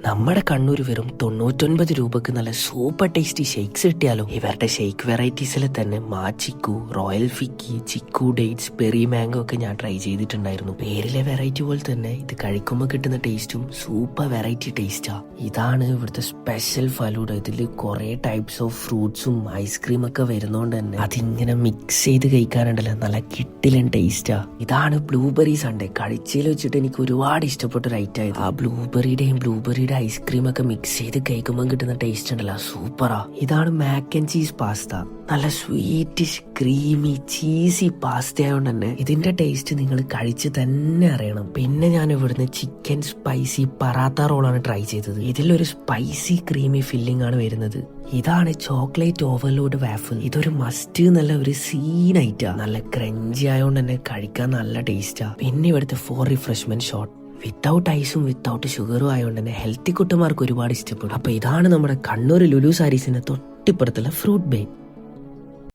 നമ്മുടെ കണ്ണൂർ വെറും 99 രൂപക്ക് നല്ല സൂപ്പർ ടേസ്റ്റി ഷെയ്ക്സ് കിട്ടിയാലോ. ഇവരുടെ ഷെയ്ക്ക് വെറൈറ്റീസിൽ തന്നെ മാച്ചിക്കു, റോയൽ ഫിക്കി, ചിക്കു ഡേറ്റ്സ്, പെറി മാംഗോ ഒക്കെ ഞാൻ ട്രൈ ചെയ്തിട്ടുണ്ടായിരുന്നു. പേരിലെ വെറൈറ്റി പോലെ തന്നെ ഇത് കഴിക്കുമ്പോൾ കിട്ടുന്ന ടേസ്റ്റും സൂപ്പർ വെറൈറ്റി ടേസ്റ്റാ. ഇതാണ് ഇവിടുത്തെ സ്പെഷ്യൽ ഫലൂഡ. ഇതിൽ കുറെ ടൈപ്സ് ഓഫ് ഫ്രൂട്ട്സും ഐസ്ക്രീം ഒക്കെ വരുന്നോണ്ട് തന്നെ അതിങ്ങനെ മിക്സ് ചെയ്ത് കഴിക്കാനുണ്ടല്ലോ, നല്ല കിട്ടിലൻ ടേസ്റ്റാ. ഇതാണ് ബ്ലൂബെറി സൺഡേ. കഴിച്ചതിൽ വെച്ചിട്ട് എനിക്ക് ഒരുപാട് ഇഷ്ടപ്പെട്ട ഒരു ഐറ്റം ആയത്. ആ ബ്ലൂബെറിയുടെ ഐസ്ക്രീം ഒക്കെ മിക്സ് ചെയ്ത് കഴിക്കുമ്പോൾ കിട്ടുന്ന ടേസ്റ്റ് ഉണ്ടല്ലോ, സൂപ്പറാ. ഇതാണ് മാക്ക് ആൻഡ് ചീസ് പാസ്ത. നല്ല സ്വീറ്റിഷ് ക്രീമി ചീസി പാസ്ത ആയതുകൊണ്ട് തന്നെ ഇതിന്റെ ടേസ്റ്റ് നിങ്ങൾ കഴിച്ച് തന്നെ അറിയണം. പിന്നെ ഞാൻ ഇവിടുന്ന് ചിക്കൻ സ്പൈസി പറാത്ത റോളാണ് ട്രൈ ചെയ്തത്. ഇതിലൊരു സ്പൈസി ക്രീമി ഫില്ലിംഗ് ആണ് വരുന്നത്. ഇതാണ് ചോക്ലേറ്റ് ഓവർലോഡ് വാഫിൾ. ഇതൊരു മസ്റ്റ് നല്ല ഒരു സീൻ ഐറ്റാ. നല്ല ക്രഞ്ചി ആയതുകൊണ്ട് തന്നെ കഴിക്കാൻ നല്ല ടേസ്റ്റാ. പിന്നെ ഇവിടുത്തെ 4 റിഫ്രഷ്മെന്റ് ഷോട്ട് വിത്തൗട്ട് ഐസും വിത്തൗട്ട് ഷുഗറും ആയതുകൊണ്ട് തന്നെ ഹെൽത്തി കുട്ടന്മാർക്ക് ഒരുപാട് ഇഷ്ടപ്പെടും. അപ്പൊ ഇതാണ് നമ്മുടെ കണ്ണൂർ ലുലു സാരീസിന്റെ തൊട്ടിപ്പുറത്തുള്ള ഫ്രൂട്ട് ബേ.